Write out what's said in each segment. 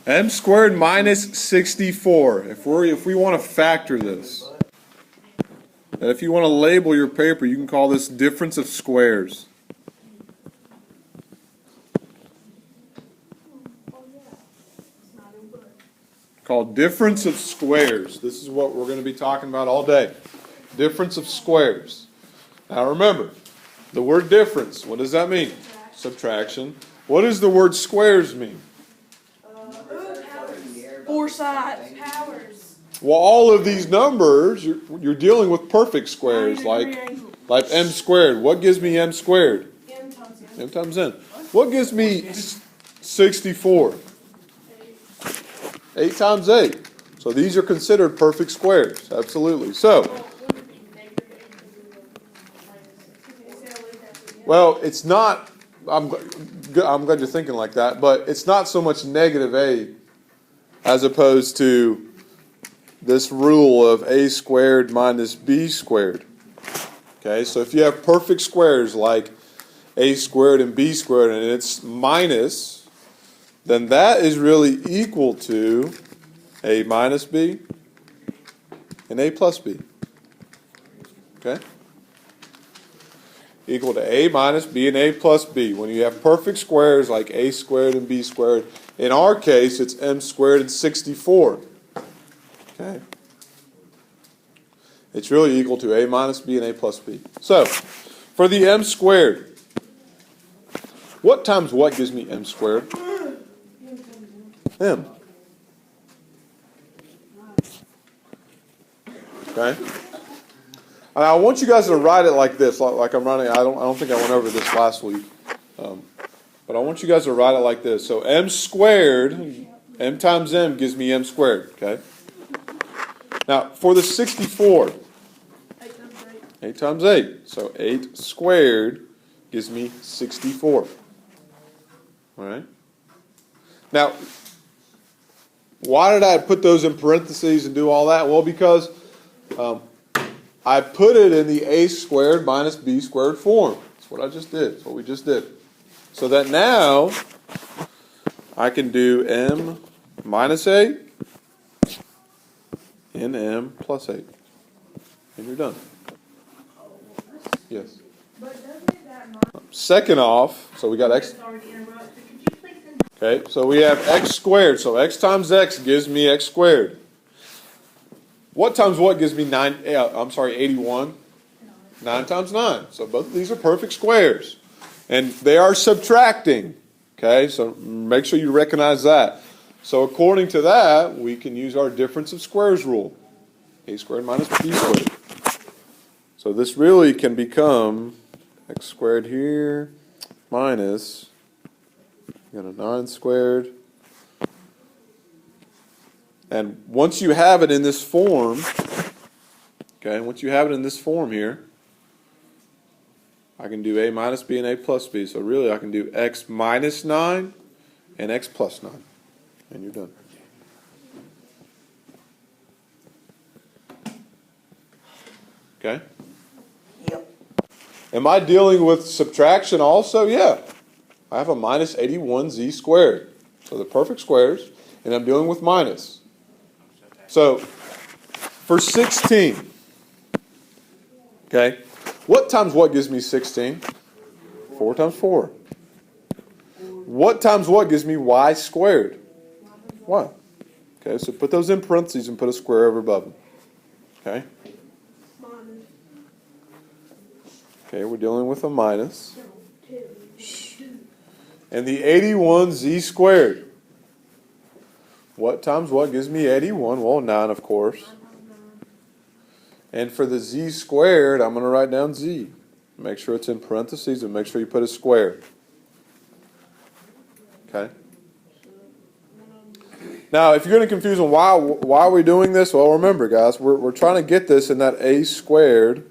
M squared minus 64. If we want to factor this, and if you want to label your paper, you can call this difference of squares. Called difference of squares. This is what we're going to be talking about all day. Difference of squares. Now remember, the word difference, what does that mean? Subtraction. What does the word squares mean? Four sides. Powers. Well, all of these numbers, you're dealing with perfect squares, like m squared. What gives me m squared? M times n. What gives me 64? 8 times 8. So these are considered perfect squares. Absolutely. So, well, it's not, I'm glad you're thinking like that, but it's not so much negative a as opposed to this rule of a squared minus b squared. Okay, so if you have perfect squares like a squared and b squared and it's minus, then that is really equal to a minus b and a plus b. Okay? Equal to a minus b and a plus b. When you have perfect squares like a squared and b squared, in our case it's m squared and 64. Okay? It's really equal to a minus b and a plus b. So, for the m squared, what times what gives me m squared? M. Okay? And I want you guys to write it like this, like I'm writing. I don't think I went over this last week, but I want you guys to write it like this. So m squared, m times m gives me m squared. Okay. Now for the 64, 8 times 8. So 8 squared gives me 64. All right. Now, why did I put those in parentheses and do all that? Well, because I put it in the a squared minus b squared form. That's what I just did. That's what we just did. So that now I can do m minus 8 and m plus 8. And you're done. Yes. Second off, so we got x. Okay, so we have x squared. So x times x gives me x squared. What times what gives me 81? 9 times 9. So both of these are perfect squares. And they are subtracting. Okay, so make sure you recognize that. So according to that, we can use our difference of squares rule. A squared minus b squared. So this really can become x squared here minus, you got a 9 squared. And once you have it in this form, okay, once you have it in this form here, I can do a minus b and a plus b. So really I can do x minus 9 and x plus 9. And you're done. Okay? Yep. Am I dealing with subtraction also? Yeah. I have a minus 81z squared. So they're perfect squares, and I'm dealing with minus. So, for 16, okay, what times what gives me 16? 4 times 4. What times what gives me y squared? Y. Okay, so put those in parentheses and put a square over above them. Okay? Okay, we're dealing with a minus. And the 81z squared. What times what gives me 81? Well, 9, of course. And for the z squared, I'm going to write down z. Make sure it's in parentheses and make sure you put a square. Okay? Now, if you're getting confused on why are we doing this, well, remember, guys, we're trying to get this in that a squared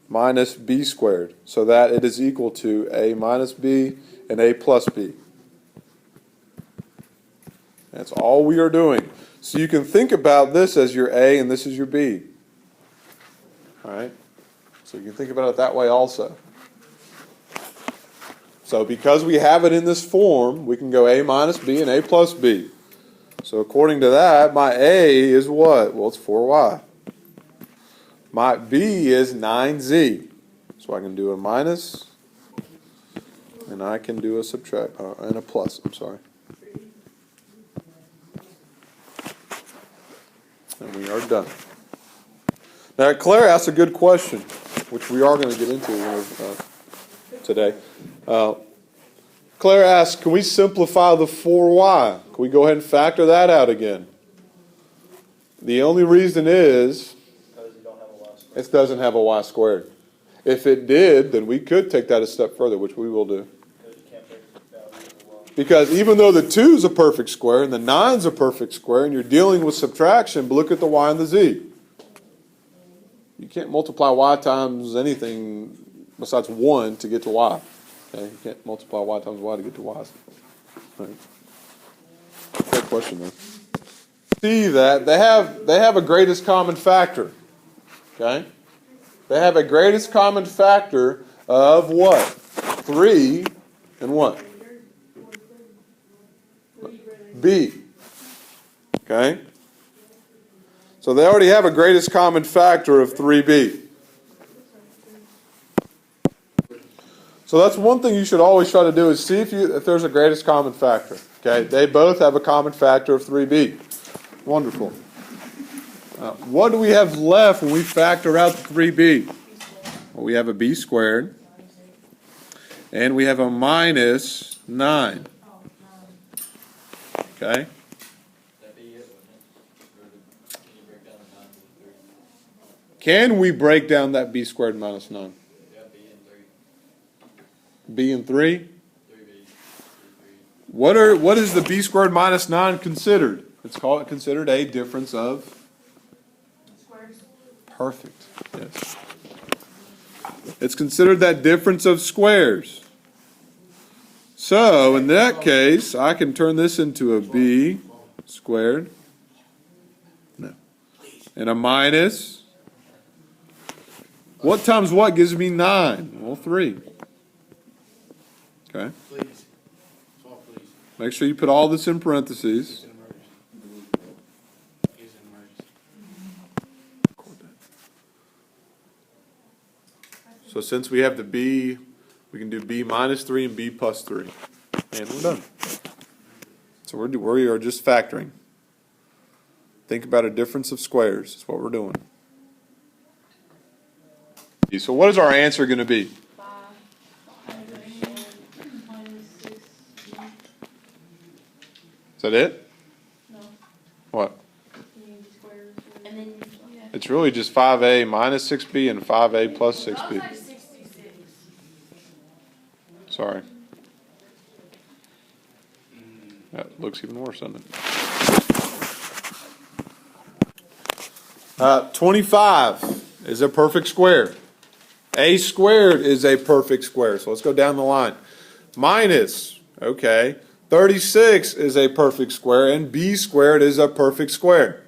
minus b squared, so that it is equal to a minus b and a plus b. That's all we are doing. So you can think about this as your a and this is your b. All right? So you can think about it that way also. So So because we have it in this form, we can go a minus b and a plus b. So according to that, my a is what? Well, it's 4y. My b is 9z. So I can do a minus, and I can do a subtract, and a plus, I'm sorry. And we are done. Now, Claire asked a good question, which we are going to get into today. Claire asked, can we simplify the 4y? Can we go ahead and factor that out again? The only reason is it doesn't have a y squared. If it did, then we could take that a step further, which we will do. Because even though the 2 is a perfect square and the 9 is a perfect square, and you're dealing with subtraction, but look at the y and the z. You can't multiply y times anything besides 1 to get to y. Okay? You can't multiply y times y to get to y. Right. Great question, though. See that they have a greatest common factor. Okay? They have a greatest common factor of what? 3 and what? B. Okay? So they already have a greatest common factor of 3b. So that's one thing you should always try to do is see if there's a greatest common factor. Okay? They both have a common factor of 3b. Wonderful. What do we have left when we factor out the 3b? Well, we have a b squared. And we have a minus 9. Okay? Can we break down that b squared minus 9? B and 3? What is the b squared minus 9 considered? It's considered a difference of? Squares. Perfect. Yes. It's considered that difference of squares. So, in that case, I can turn this into a b squared. No. And a minus. What times what gives me 9? Well, 3. Okay. Make sure you put all this in parentheses. So since we have the b, we can do b minus 3 and b plus 3. And we're done. So we are just factoring. Think about a difference of squares. That's what we're doing. So what is our answer going to be? 5. Is that it? No. What? And then, yeah. It's really just 5a minus 6b and 5a plus 6b. 66. Sorry. That looks even worse, doesn't it? 25 is a perfect square. A squared is a perfect square. So let's go down the line. Minus, okay, 36 is a perfect square, and b squared is a perfect square.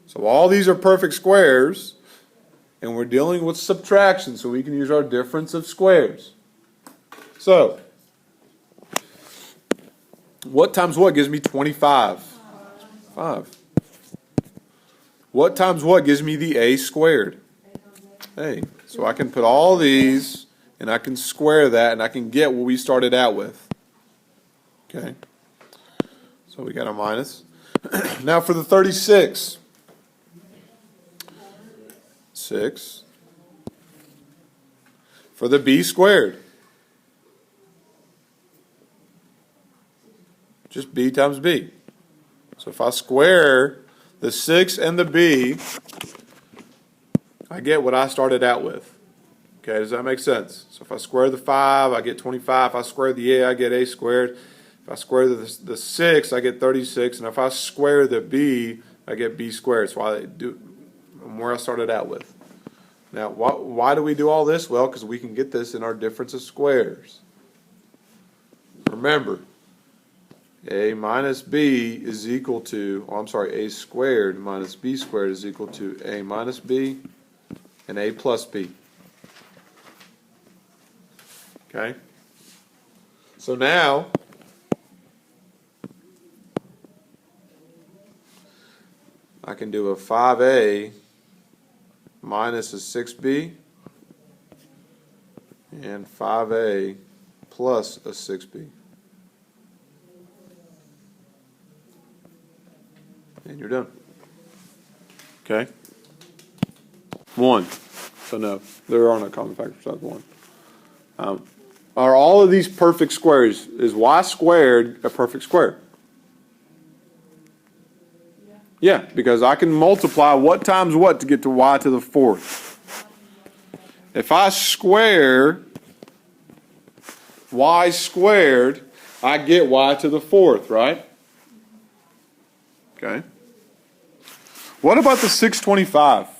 So all these are perfect squares, and we're dealing with subtraction, so we can use our difference of squares. So, what times what gives me 25? 5. What times what gives me the a squared? A. So I can put all these, and I can square that, and I can get what we started out with. Okay. So we got a minus. Now for the 36. 6. For the b squared. Just b times b. So if I square the 6 and the b, I get what I started out with. Okay, does that make sense? So if I square the 5, I get 25. If I square the a, I get a squared. If I square the 6, I get 36. And if I square the b, I get b squared. So I do where I started out with. Now, why do we do all this? Well, because we can get this in our difference of squares. Remember, a minus b is equal to, a squared minus b squared is equal to a minus b and a plus b. Okay? So now, I can do a 5a minus a 6b and 5a plus a 6b. And you're done. Okay? 1. So no, there are no common factors besides 1. Are all of these perfect squares? Is y squared a perfect square? Yeah, because I can multiply what times what to get to y to the 4th. If I square y squared, I get y to the 4th, right? Okay. What about the 625?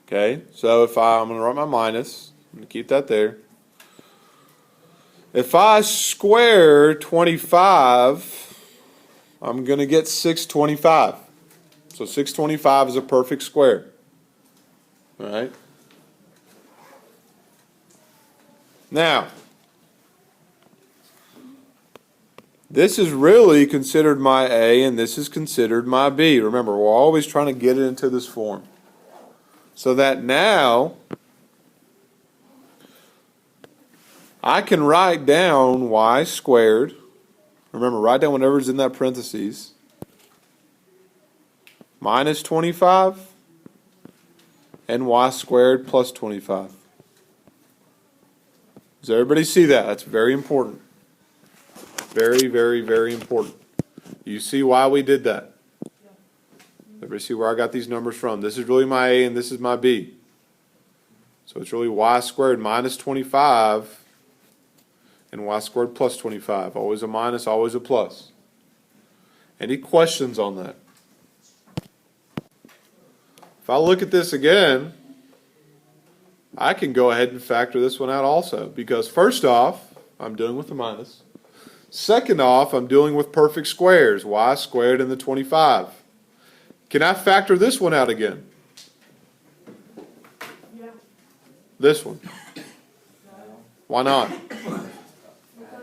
Okay, so if I'm going to write my minus, I'm going to keep that there. If I square 25, I'm going to get 625. So 625 is a perfect square. All right? Now, this is really considered my A, and this is considered my B. Remember, we're always trying to get it into this form. So that now, I can write down y squared. Remember, write down whatever's in that parentheses. Minus 25 and y squared plus 25. Does everybody see that? That's very important. Very, very, very important. You see why we did that? Everybody see where I got these numbers from? This is really my A and this is my B. So it's really y squared minus 25 and y squared plus 25. Always a minus, always a plus. Any questions on that? If I look at this again, I can go ahead and factor this one out also, because first off, I'm dealing with a minus. Second off, I'm dealing with perfect squares, y squared and the 25. Can I factor this one out again? Yeah. This one. Why not? Because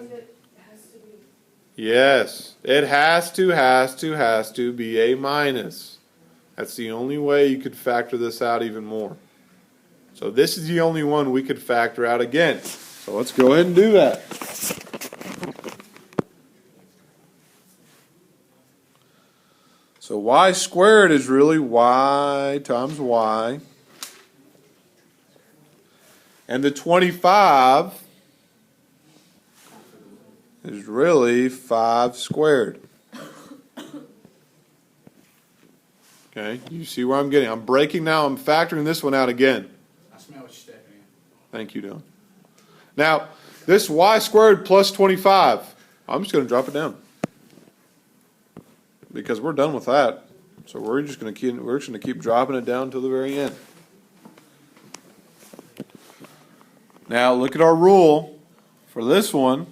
it has to be. Yes, it has to be a minus. That's the only way you could factor this out even more. So this is the only one we could factor out again. So let's go ahead and do that. So y squared is really y times y. And the 25 is really 5 squared. Okay, you see where I'm getting? I'm breaking now, I'm factoring this one out again. I smell what you're stepping in. Thank you, Dylan. Now, this y squared plus 25, I'm just going to drop it down. Because we're done with that. So we're just going to keep dropping it down until the very end. Now, look at our rule for this one.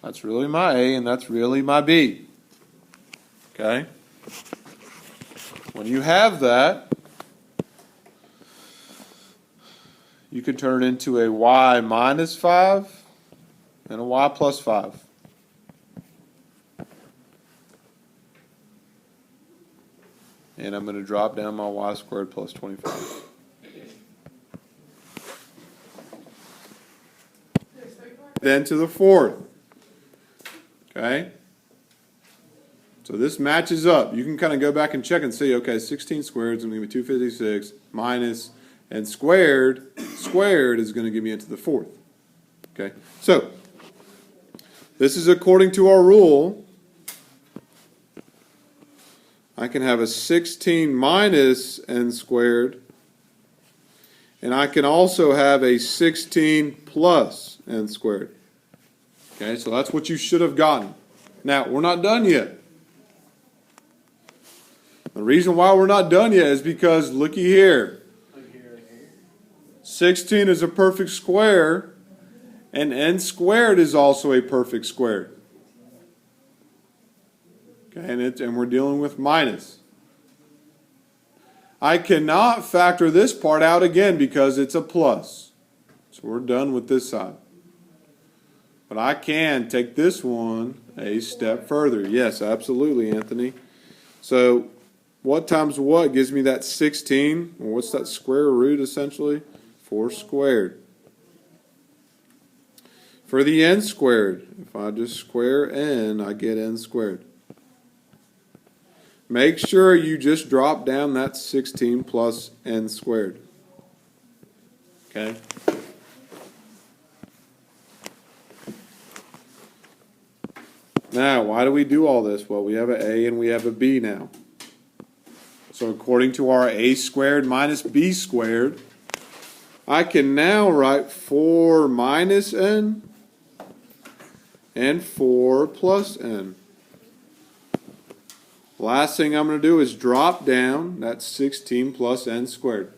That's really my A and that's really my B. Okay? When you have that, you can turn it into a y minus 5 and a y plus 5. And I'm going to drop down my y squared plus 25. Then to the 4th. Okay? So this matches up. You can kind of go back and check and see, okay, 16 squared is going to give me 256 minus, and squared is going to give me into the 4th. Okay? So, this is according to our rule. I can have a 16 minus n squared, and I can also have a 16 plus n squared. Okay, so that's what you should have gotten. Now, we're not done yet. The reason why we're not done yet is because, looky here. 16 is a perfect square, and n squared is also a perfect square. Okay, and we're dealing with minus. I cannot factor this part out again because it's a plus. So we're done with this side. But I can take this one a step further. Yes, absolutely, Anthony. So what times what gives me that 16? Well, what's that square root essentially? 4 squared. For the n squared, if I just square n, I get n squared. Make sure you just drop down that 16 plus n squared. Okay? Now, why do we do all this? Well, we have an a and we have a b now. So according to our a squared minus b squared, I can now write 4 minus n and 4 plus n. Last thing I'm going to do is drop down that 16 plus n squared.